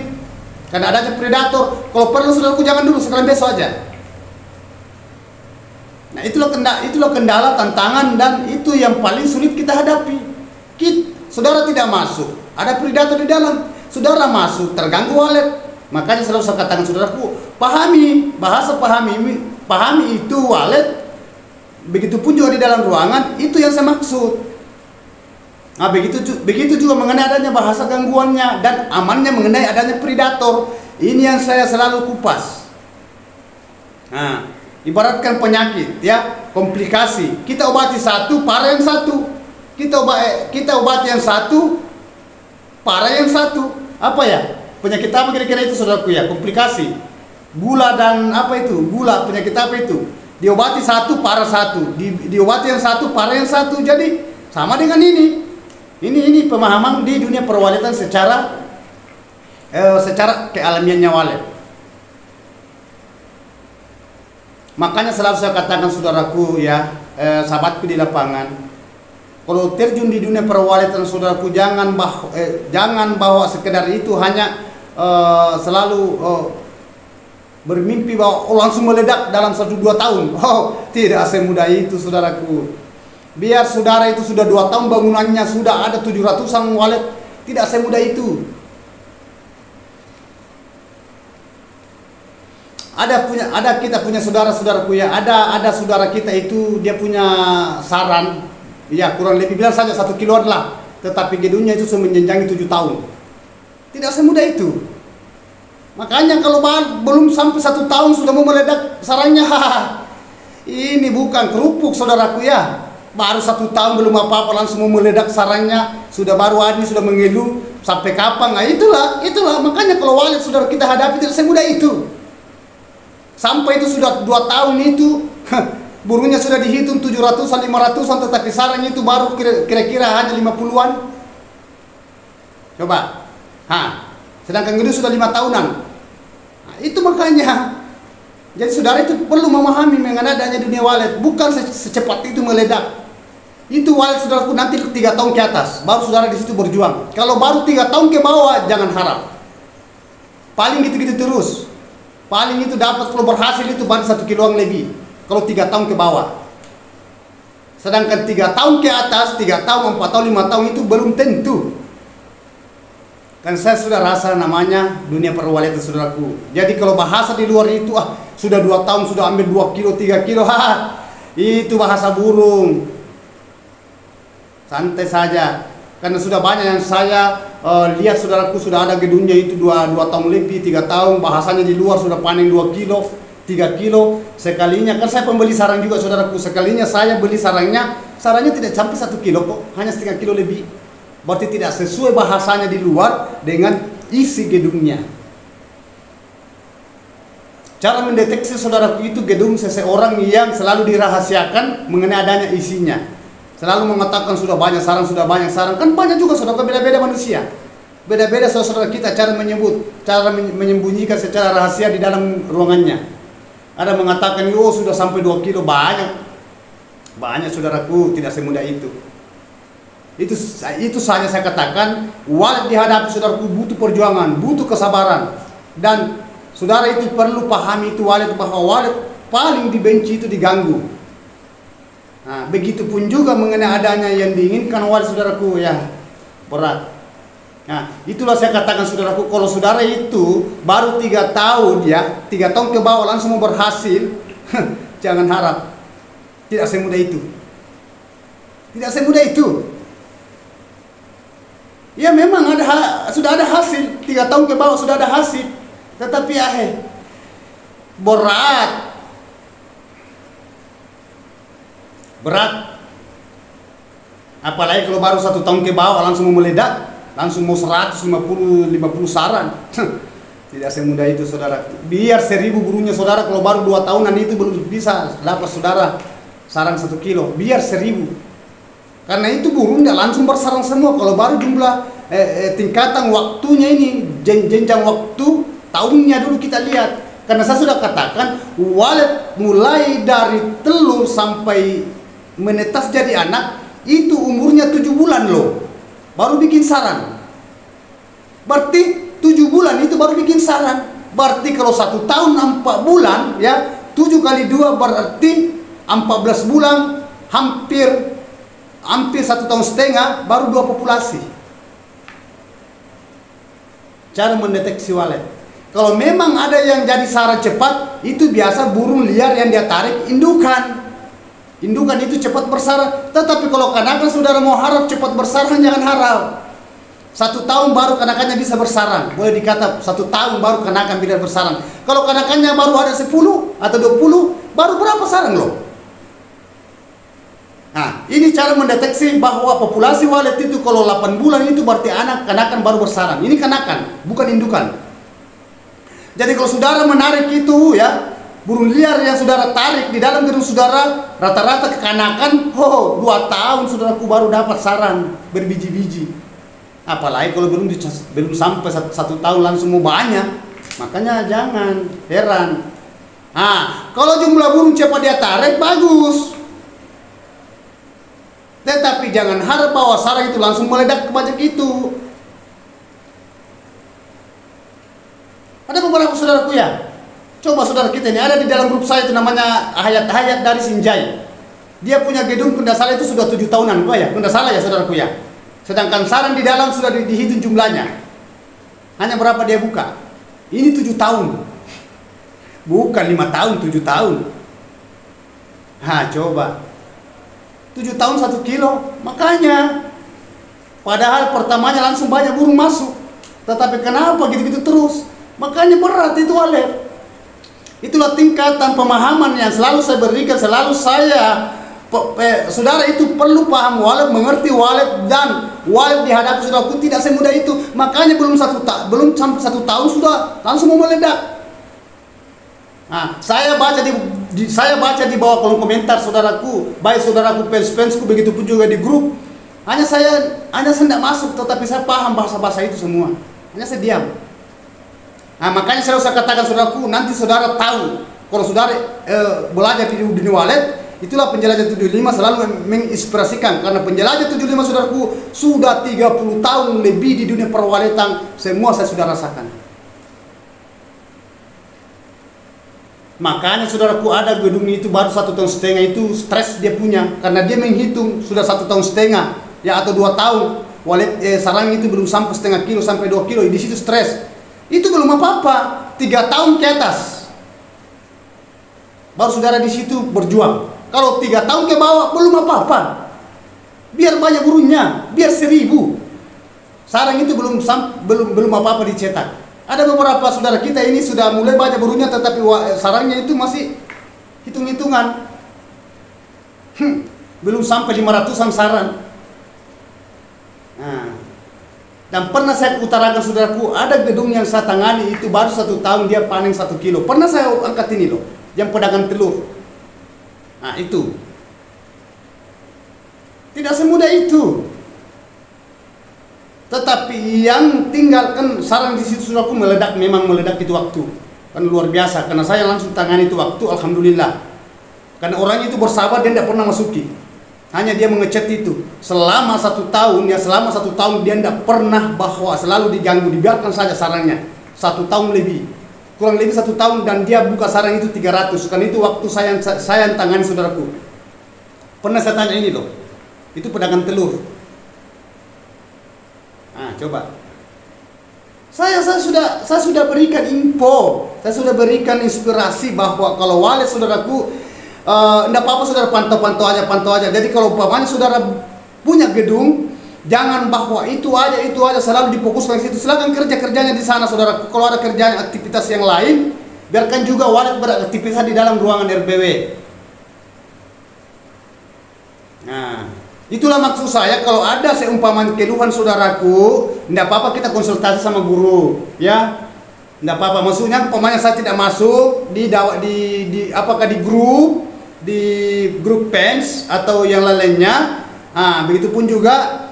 karena adanya predator. Kalau perlu saudaraku jangan dulu, sekalian besok aja. Itulah kendala, tantangan, dan itu yang paling sulit kita hadapi. Saudara tidak masuk, ada predator di dalam. Saudara masuk, terganggu walet. Makanya selalu saya katakan saudaraku, pahami bahasa, pahami itu walet. Begitupun juga di dalam ruangan, itu yang saya maksud. Begitu juga mengenai adanya bahasa gangguannya dan amannya mengenai adanya predator. Ini yang saya selalu kupas. Ibaratkan penyakit, ya, komplikasi. Kita obati satu, parah yang satu. Kita obati yang satu, parah yang satu. Apa ya? Penyakit apa kira-kira itu saudaraku ya? Komplikasi. Gula dan apa itu? Gula, penyakit apa itu? Diobati satu, parah satu. Diobati yang satu, parah yang satu. Jadi sama dengan ini. Ini pemahaman di dunia perwaletan secara kealamiannya walet. Makanya selalu saya katakan saudaraku ya, sahabatku di lapangan, kalau terjun di dunia perwaletan saudaraku, jangan bawa sekedar itu hanya selalu bermimpi bahwa langsung meledak dalam 1-2 tahun. Oh, tidak semudah itu saudaraku. Biar saudara itu sudah 2 tahun bangunannya sudah ada 700-an walet, tidak semudah itu. Kita punya saudara-saudaraku ya, ada saudara kita itu dia punya saran, ya kurang lebih bilang saja 1 kiloan lah, tetapi gedungnya itu sudah menjenjangi 7 tahun. Tidak semudah itu. Makanya kalau belum sampai 1 tahun sudah mau meledak sarannya, ini bukan kerupuk saudaraku ya. Baru 1 tahun belum apa-apa langsung mau meledak sarannya, sudah baru ini sudah mengeluh, sampai kapan? Nah itulah makanya kalau walet saudara kita hadapi tidak semudah itu. Sampai itu sudah 2 tahun itu burungnya sudah dihitung 700-an 500-an, tetapi sarangnya itu baru kira-kira hanya 50-an. Coba. Sedangkan gedung sudah 5 tahunan. Nah, itu makanya. Jadi saudara itu perlu memahami mengenai adanya dunia walet, bukan secepat itu meledak. Itu walet saudaraku nanti 3 tahun ke atas, baru saudara di situ berjuang. Kalau baru 3 tahun ke bawah jangan harap. Paling gitu-gitu terus. Paling itu dapat kalau berhasil itu baru 1 kiloan lebih. Kalau 3 tahun ke bawah. Sedangkan 3 tahun ke atas, 3 tahun, 4 tahun, 5 tahun itu belum tentu. Kan saya sudah rasa namanya dunia perwaletan saudaraku. Jadi kalau bahasa di luar itu, sudah 2 tahun sudah ambil 2 kilo, 3 kilo, itu bahasa burung. Santai saja. Karena sudah banyak yang saya lihat saudaraku, sudah ada gedungnya itu 2 tahun lebih, 3 tahun, bahasanya di luar sudah panen 2 kilo, 3 kilo. Sekalinya, kan saya pembeli sarang juga saudaraku, sekalinya saya beli sarangnya tidak sampai 1 kilo kok, hanya setengah kilo lebih. Berarti tidak sesuai bahasanya di luar dengan isi gedungnya. Cara mendeteksi saudaraku itu gedung seseorang yang selalu dirahasiakan mengenai adanya isinya. Selalu mengatakan sudah banyak sarang, kan banyak juga saudara, beda-beda manusia. Beda-beda saudara kita cara menyembunyikan secara rahasia di dalam ruangannya. Ada mengatakan, sudah sampai 2 kilo, banyak. Banyak saudaraku, tidak semudah itu. Itu saja saya katakan, walet dihadapi saudaraku butuh perjuangan, butuh kesabaran. Dan saudara itu perlu pahami itu walet, bahwa walet paling dibenci itu diganggu. Nah, begitupun juga mengenai adanya yang diinginkan walet saudaraku ya, berat. Nah, itulah saya katakan saudaraku, kalau saudara itu baru 3 tahun ya, 3 tahun ke bawah langsung mau berhasil, jangan harap. Tidak semudah itu. Tidak semudah itu. Ya memang sudah ada hasil, 3 tahun ke bawah sudah ada hasil. Tetapi berat. Apalagi kalau baru 1 tahun ke bawah langsung mau meledak, langsung mau 150 sarang. Tidak semudah itu saudara. Biar 1000 burungnya saudara, kalau baru 2 tahunan itu belum bisa dapat saudara sarang 1 kilo. Biar 1000. Karena itu burung tidak langsung bersarang semua. Kalau baru jumlah tingkatan waktunya ini, jenjang waktu tahunnya dulu kita lihat. Karena saya sudah katakan, walet mulai dari telur sampai menetas jadi anak itu umurnya 7 bulan loh, baru bikin sarang. Berarti 7 bulan itu baru bikin sarang. Berarti kalau 1 tahun 4 bulan ya, 7 kali 2 berarti 14 bulan, hampir 1 tahun setengah baru 2 populasi. Cara mendeteksi walet, kalau memang ada yang jadi sarang cepat, itu biasa burung liar yang dia tarik indukan. Indukan itu cepat bersarang. Tetapi kalau kanakan saudara mau harap cepat bersarang, jangan harap. 1 tahun baru kanakannya bisa bersarang. Boleh dikata 1 tahun baru kanakan bisa bersarang. Kalau kanakannya baru ada 10 atau 20, baru berapa sarang loh? Nah, ini cara mendeteksi bahwa populasi walet itu kalau 8 bulan itu berarti kanakan baru bersarang. Ini kanakan, bukan indukan. Jadi kalau saudara menarik itu ya, burung liar yang saudara tarik di dalam gedung saudara, rata-rata kekanakan, 2 tahun saudaraku baru dapat sarang berbiji-biji. Apalagi kalau belum sampai 1 tahun langsung mau banyak. Makanya jangan heran. Kalau jumlah burung cepat dia tarik, bagus. Tetapi jangan harap bahwa sarang itu langsung meledak banyak itu. Ada beberapa saudaraku ya. Coba saudara kita ini ada di dalam grup saya itu namanya Hayat dari Sinjai. Dia punya gedung kalau tidak salah itu sudah 7 tahunan, ya, kalau tidak salah ya saudaraku ya. Sedangkan sarang di dalam sudah dihitung jumlahnya. Hanya berapa dia buka? Ini 7 tahun. Bukan 5 tahun, 7 tahun. Coba. 7 tahun 1 kilo. Makanya padahal pertamanya langsung banyak burung masuk. Tetapi kenapa gitu-gitu terus? Makanya berat itu walet. Itulah tingkatan pemahaman yang selalu saya berikan, selalu saya saudara itu perlu paham walet, mengerti walet, dan walet dihadapi saudaraku tidak semudah itu. Makanya belum sampai 1 tahun sudah langsung mau meledak. Saya baca di bawah kolom komentar saudaraku, baik saudaraku fansku begitu pun juga di grup. Hanya saya tidak masuk, tetapi saya paham bahasa-bahasa itu semua. Hanya saya diam. Makanya saya usah katakan saudaraku, nanti saudara tahu kalau saudara belajar di dunia walet, itulah penjelajah 75 selalu menginspirasikan, karena penjelajah 75 saudaraku sudah 30 tahun lebih di dunia perwaletan, semua saya sudah rasakan. Makanya saudaraku ada gedung itu baru 1,5 tahun itu stres dia punya, karena dia menghitung sudah 1,5 tahun ya atau 2 tahun walet sarang itu belum sampai setengah kilo sampai 2 kilo, di situ stres. Itu belum apa-apa, 3 tahun ke atas baru saudara di situ berjuang. Kalau 3 tahun ke bawah belum apa-apa, biar banyak burungnya, biar 1.000 sarang itu belum apa-apa dicetak. Ada beberapa saudara kita ini sudah mulai banyak burungnya, tetapi sarangnya itu masih hitung-hitungan. Belum sampai 500-an sarang. Dan pernah saya utarakan saudaraku, ada gedung yang saya tangani itu baru 1 tahun dia panen 1 kilo. Pernah saya angkat ini loh, yang pedagang telur. Itu. Tidak semudah itu. Tetapi yang tinggalkan sarang di situ saudaraku meledak, memang meledak itu waktu. Kan luar biasa, karena saya langsung tangani itu waktu, alhamdulillah. Karena orang itu bersabar, dia tidak pernah masuki. Hanya dia mengecet itu. Selama 1 tahun, selama 1 tahun dia tidak pernah bahwa selalu diganggu, dibiarkan saja sarangnya. 1 tahun lebih. Kurang lebih 1 tahun dan dia buka sarang itu 300. Kan itu waktu saya tangani saudaraku. Pernah saya tanya ini loh. Itu pedagang telur. Coba. Saya sudah berikan info, saya sudah berikan inspirasi bahwa kalau walet saudaraku, tidak apa-apa saudara pantau aja. Jadi kalau umpamanya saudara punya gedung, jangan bahwa itu aja selalu difokuskan di situ. Silakan kerjanya di sana saudaraku. Kalau ada kerjaan aktivitas yang lain, biarkan juga walet beraktivitas di dalam ruangan RBW. Itulah maksud saya, kalau ada seumpamanya keluhan saudaraku, tidak apa-apa kita konsultasi sama guru, ya. Tidak apa-apa, maksudnya umpamanya saya tidak masuk apakah di grup fans atau yang lainnya. Begitupun juga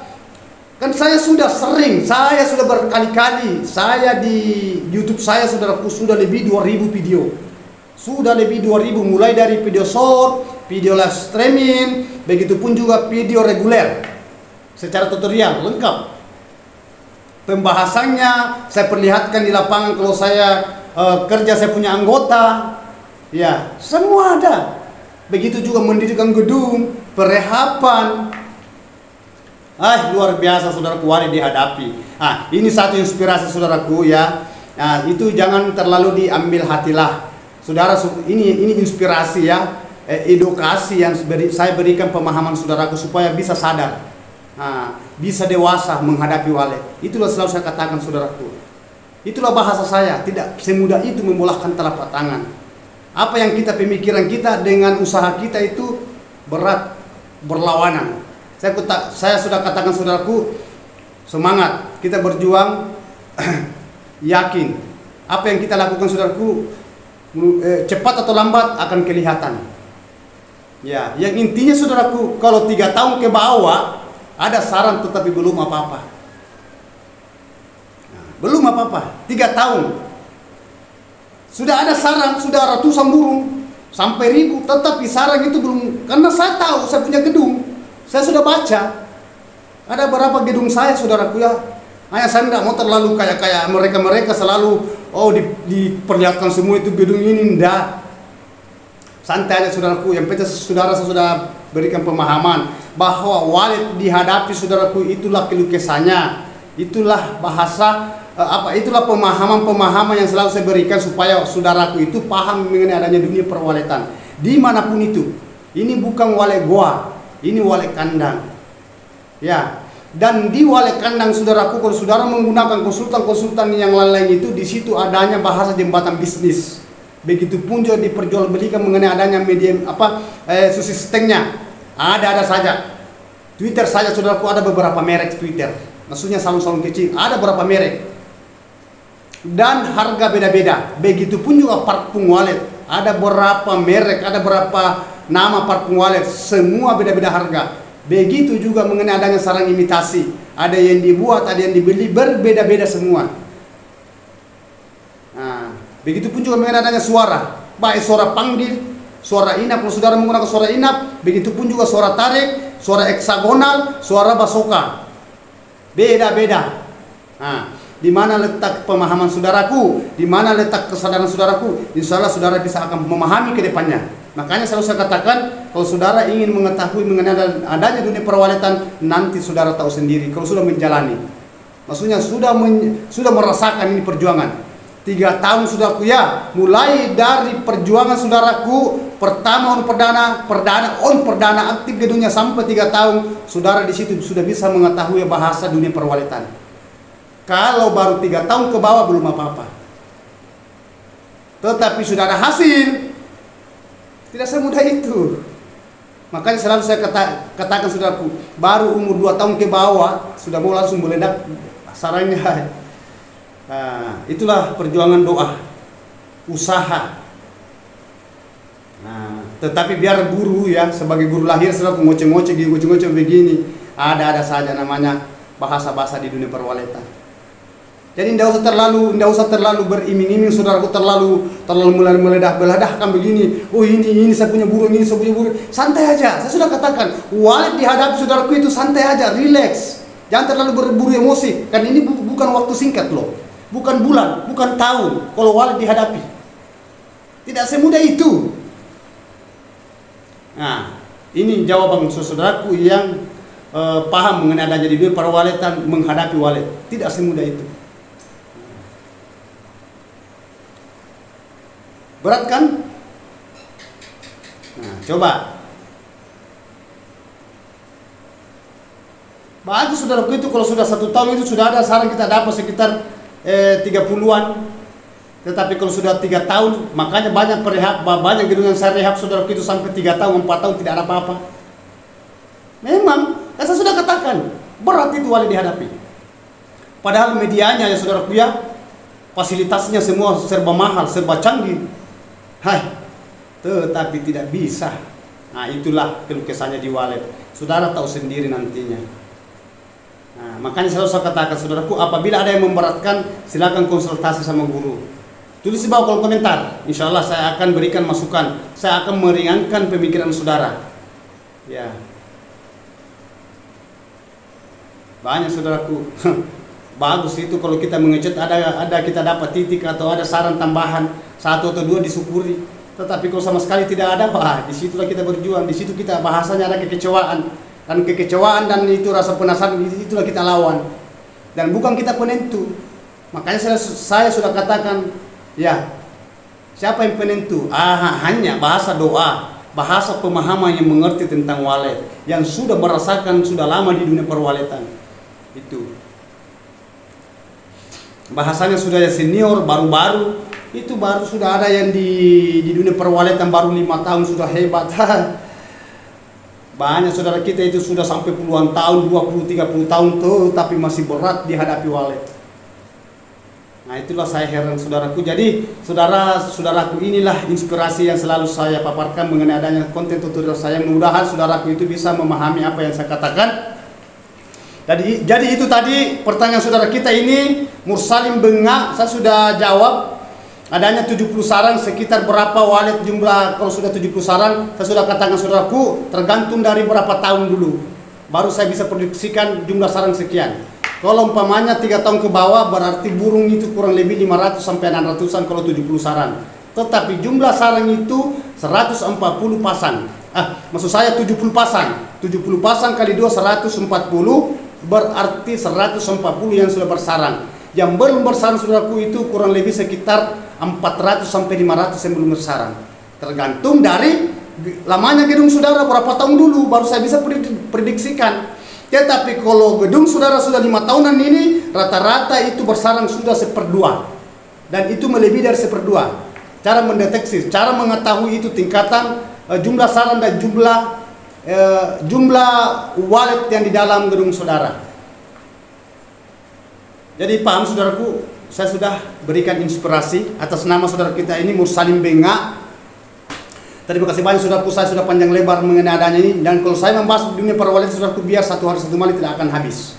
kan saya sudah berkali-kali, saya di YouTube saya saudaraku sudah lebih 2.000 video. Sudah lebih 2.000, mulai dari video short, video live streaming, begitupun juga video reguler secara tutorial lengkap. Pembahasannya saya perlihatkan di lapangan kalau saya kerja, saya punya anggota, ya semua ada. Begitu juga mendirikan gedung, perehapan. Luar biasa saudaraku, walet dihadapi. Ini satu inspirasi saudaraku ya. Itu jangan terlalu diambil hatilah. Saudara, ini inspirasi ya, edukasi yang saya berikan pemahaman saudaraku supaya bisa sadar, bisa dewasa menghadapi walet. Itulah selalu saya katakan saudaraku. Itulah bahasa saya, tidak semudah itu membolakkan telapak tangan. Apa yang pemikiran kita dengan usaha kita itu berat, berlawanan. Saya sudah katakan saudaraku, semangat, kita berjuang, yakin. Apa yang kita lakukan saudaraku, cepat atau lambat akan kelihatan. Ya, yang intinya saudaraku, kalau 3 tahun ke bawah ada sarang tetapi belum apa-apa. Belum apa-apa, 3 tahun. Sudah ada sarang, sudah ratusan burung, sampai 1.000, tetapi sarang itu belum, karena saya tahu saya punya gedung. Saya sudah baca. Ada beberapa gedung saya, saudaraku ya. Hanya saya tidak mau terlalu kayak mereka selalu diperlihatkan semua itu gedung ini, enggak. Santai aja saudaraku. Yang penting saudara saya sudah berikan pemahaman bahwa walet dihadapi saudaraku itulah kelukesannya, itulah bahasa itulah pemahaman yang selalu saya berikan supaya saudaraku itu paham mengenai adanya dunia perwaletan dimanapun itu. Ini bukan walet goa, ini walet kandang. Ya, dan di walet kandang saudaraku, kalau saudara menggunakan konsultan yang lain-lain itu, di situ adanya bahasa jembatan bisnis. Begitupun juga diperjualbelikan mengenai adanya media sistemnya. Ada saja. Twitter saja saudaraku ada beberapa merek Twitter. Maksudnya salon-salon kecil, ada beberapa merek. Dan harga beda-beda. Begitupun juga parfum wallet. Ada beberapa merek, ada beberapa nama parfum wallet, semua beda-beda harga. Begitu juga mengenai adanya sarang imitasi. Ada yang dibuat, ada yang dibeli, berbeda-beda semua. Nah, begitupun juga mengenai adanya suara. Baik suara panggil, suara inap, kalau saudara menggunakan suara inap, begitupun juga suara tarik, suara heksagonal, suara basoka. Beda-beda. Nah, di mana letak pemahaman saudaraku, di mana letak kesadaran saudaraku, insya Allah saudara bisa akan memahami ke depannya. Makanya selalu saya katakan, kalau saudara ingin mengetahui mengenai adanya dunia perwaletan, nanti saudara tahu sendiri kalau sudah menjalani. Maksudnya sudah merasakan ini perjuangan. 3 tahun saudaraku ya, mulai dari perjuangan saudaraku pertama on perdana aktif gedungnya sampai 3 tahun, saudara di situ sudah bisa mengetahui bahasa dunia perwaletan. Kalau baru 3 tahun ke bawah belum apa-apa. Tetapi sudah ada hasil, tidak semudah itu. Makanya selalu saya katakan saudaraku, baru umur 2 tahun ke bawah sudah mau langsung meledak sarangnya. Nah, itulah perjuangan doa, usaha. Nah, tetapi biar guru ya, sebagai guru lahir selalu ngoceh-ngoceh begini, ada saja namanya bahasa-bahasa di dunia perwaletan. Jadi tidak usah terlalu beriming-iming saudaraku, terlalu meledah-beledahkan begini. Oh ini saya punya burung, ini saya punya burung. Santai aja. Saya sudah katakan, walet dihadapi saudaraku itu santai aja, relax. Jangan terlalu berburu emosi. Kan ini bukan waktu singkat loh. Bukan bulan, bukan tahun. Kalau walet dihadapi, tidak semudah itu. Nah, ini jawaban saudaraku yang paham mengenai adanya di dunia perwaletan menghadapi walet. Tidak semudah itu. Berat kan? Nah, coba. Bagus saudaraku itu kalau sudah 1 tahun itu sudah ada sarang kita dapat sekitar 30-an. Tetapi kalau sudah 3 tahun, makanya banyak gedung yang saya rehab saudaraku itu sampai 3 tahun, 4 tahun tidak ada apa-apa. Memang, saya sudah katakan, berat itu walet dihadapi. Padahal medianya ya saudaraku ya, fasilitasnya semua serba mahal, serba canggih. Tetapi tidak bisa. Nah, itulah kelukesannya di walet. Saudara tahu sendiri nantinya. Nah, makanya selalu saya katakan saudaraku, apabila ada yang memberatkan, silakan konsultasi sama guru. Tulis di bawah kolom komentar. Insya Allah saya akan berikan masukan. Saya akan meringankan pemikiran saudara. Ya. Banyak saudaraku. Bagus itu kalau kita mengecat ada kita dapat titik atau ada saran tambahan 1 atau 2 disyukuri. Tetapi kalau sama sekali tidak ada, disitulah kita berjuang. Di situ kita bahasanya ada kekecewaan dan itu rasa penasaran, itulah kita lawan. Dan bukan kita penentu. Makanya saya sudah katakan, ya siapa yang penentu? Hanya bahasa doa, bahasa pemahaman yang mengerti tentang walet, yang sudah merasakan sudah lama di dunia perwaletan. Itu. Bahasanya sudah senior, baru-baru itu baru sudah ada yang di dunia perwaletan baru 5 tahun sudah hebat. Banyak saudara kita itu sudah sampai puluhan tahun, 20-30 tahun tuh, tapi masih berat dihadapi walet. Nah, itulah saya heran saudaraku. Jadi saudaraku inilah inspirasi yang selalu saya paparkan mengenai adanya konten tutorial saya. Mudah-mudahan saudaraku itu bisa memahami apa yang saya katakan. Jadi itu tadi pertanyaan saudara kita ini, Mursalim Bengak, saya sudah jawab. Adanya 70 sarang, sekitar berapa walet jumlah kalau sudah 70 sarang, saya sudah katakan saudaraku, tergantung dari berapa tahun dulu. baru saya bisa prediksikan jumlah sarang sekian. Kalau umpamanya 3 tahun ke bawah berarti burung itu kurang lebih 500 sampai 600-an kalau 70 sarang. Tetapi jumlah sarang itu 140 pasang. Maksud saya 70 pasang. 70 pasang kali 2 140 berarti 140 yang sudah bersarang. Yang belum bersarang saudaraku itu kurang lebih sekitar 400 sampai 500 yang belum bersarang. Tergantung dari lamanya gedung saudara berapa tahun dulu baru saya bisa prediksikan. Tetapi kalau gedung saudara sudah 5 tahunan ini rata-rata itu bersarang sudah 1/2 dan itu melebihi dari 1/2. Cara mendeteksi, cara mengetahui itu tingkatan jumlah sarang dan jumlah walet yang di dalam gedung saudara. Jadi paham saudaraku, saya sudah berikan inspirasi atas nama saudara kita ini Mursalim Benga. Terima kasih banyak saudaraku, saya sudah panjang lebar mengenai adanya ini. Dan kalau saya membahas dunia perwalian saudaraku, biar satu hari satu malam tidak akan habis.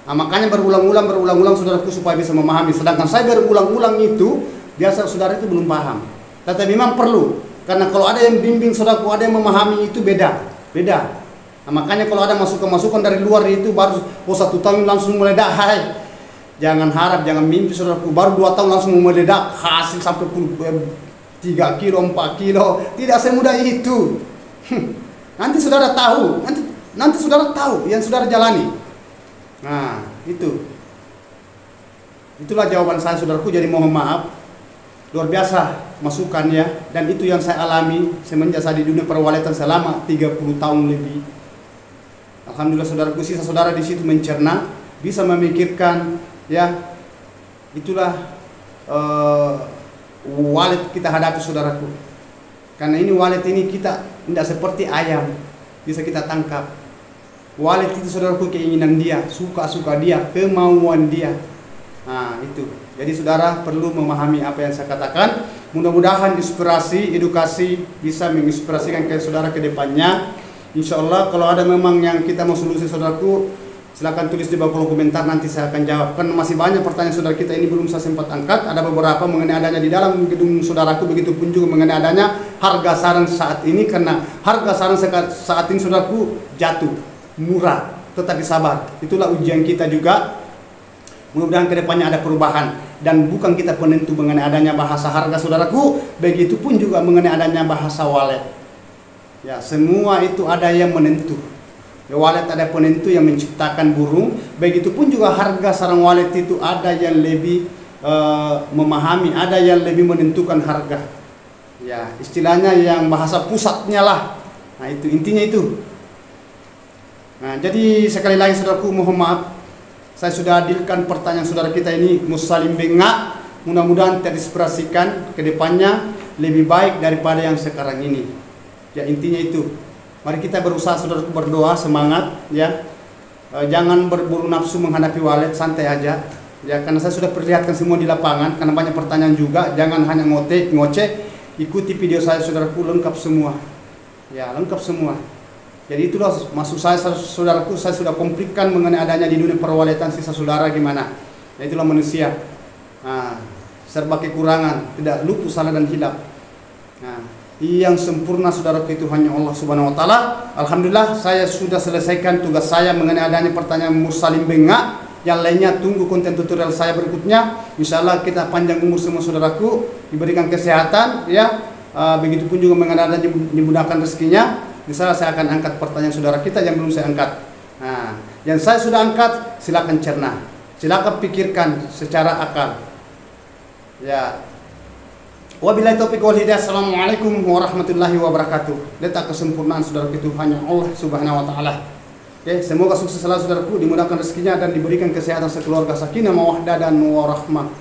Makanya berulang-ulang saudaraku supaya bisa memahami. Sedangkan saya berulang-ulang itu, biasa saudara itu belum paham. Tetapi memang perlu. Karena kalau ada yang bimbing saudaraku, ada yang memahami itu beda. Makanya kalau ada masukan-masukan dari luar itu baru 1 tahun langsung meledak. Jangan harap, jangan mimpi saudaraku, baru 2 tahun langsung meledak hasil sampai 3 kilo, 4 kilo. Tidak semudah itu. Nanti saudara tahu, nanti saudara tahu yang saudara jalani. Nah, itulah jawaban saya saudaraku. Jadi mohon maaf, luar biasa masukan ya. Dan itu yang saya alami semenjak saya di dunia perwalitan selama 30 tahun lebih. Alhamdulillah saudaraku, sisa saudara di situ mencerna, bisa memikirkan ya. Itulah walet kita hadapi saudaraku. Karena ini walet ini kita tidak seperti ayam bisa kita tangkap. Walet itu saudaraku keinginan dia, suka-suka dia, kemauan dia. Nah itu. Jadi saudara perlu memahami apa yang saya katakan. Mudah-mudahan inspirasi, edukasi bisa menginspirasikan ke saudara ke depannya. Insya Allah kalau ada memang yang kita mau solusi saudaraku, silakan tulis di bawah kolom komentar, nanti saya akan jawab. Kan masih banyak pertanyaan saudara kita ini belum saya sempat angkat. Ada beberapa mengenai adanya di dalam gedung saudaraku, begitu pun juga mengenai adanya harga sarang saat ini. Karena harga sarang saat ini saudaraku jatuh, murah, tetapi sabar. Itulah ujian kita juga. Mudah-mudahan kedepannya ada perubahan. Dan bukan kita penentu mengenai adanya bahasa harga saudaraku, begitu pun juga mengenai adanya bahasa walet. Ya, semua itu ada yang menentu. Walet ada penentu yang menciptakan burung. Begitupun juga harga sarang walet itu ada yang lebih memahami, ada yang lebih menentukan harga. Ya, istilahnya yang bahasa pusatnya lah. Nah, itu intinya itu. Nah, jadi sekali lagi saudaraku mohon maaf, saya sudah adilkan pertanyaan saudara kita ini Mursalim Benga. Mudah-mudahan terinspirasikan ke depannya lebih baik daripada yang sekarang ini. Ya, intinya itu. Mari kita berusaha saudaraku, berdoa, semangat ya. Jangan berburu nafsu menghadapi walet, santai aja. Ya, karena saya sudah perlihatkan semua di lapangan, karena banyak pertanyaan juga. Jangan hanya ngoceh, ikuti video saya saudaraku, lengkap semua. Ya, lengkap semua. Jadi itulah maksud saya saudaraku, saya sudah komplitkan mengenai adanya di dunia perwalitan sisa saudara gimana. Ya, itulah manusia. Nah, serba kekurangan, tidak luput salah dan hilaf. Nah, yang sempurna saudaraku itu hanya Allah Subhanahu wa taala. Alhamdulillah saya sudah selesaikan tugas saya mengenai adanya pertanyaan Mursalim Benga. Yang lainnya tunggu konten tutorial saya berikutnya. Insyaallah kita panjang umur semua saudaraku, diberikan kesehatan ya. Begitupun juga mengenai adanya dimudahkan rezekinya. Insyaallah saya akan angkat pertanyaan saudara kita yang belum saya angkat. Nah, yang saya sudah angkat silakan cerna. Silakan pikirkan secara akal. Ya. Wabillahi taufiq wal hidayah. Assalamualaikum warahmatullahi wabarakatuh. Letak kesempurnaan saudara itu hanya Allah Subhanahu wa taala. Oke, semoga sukses selalu saudaraku, dimudahkan rezekinya dan diberikan kesehatan sekeluarga, sakinah mawaddah dan warahmah.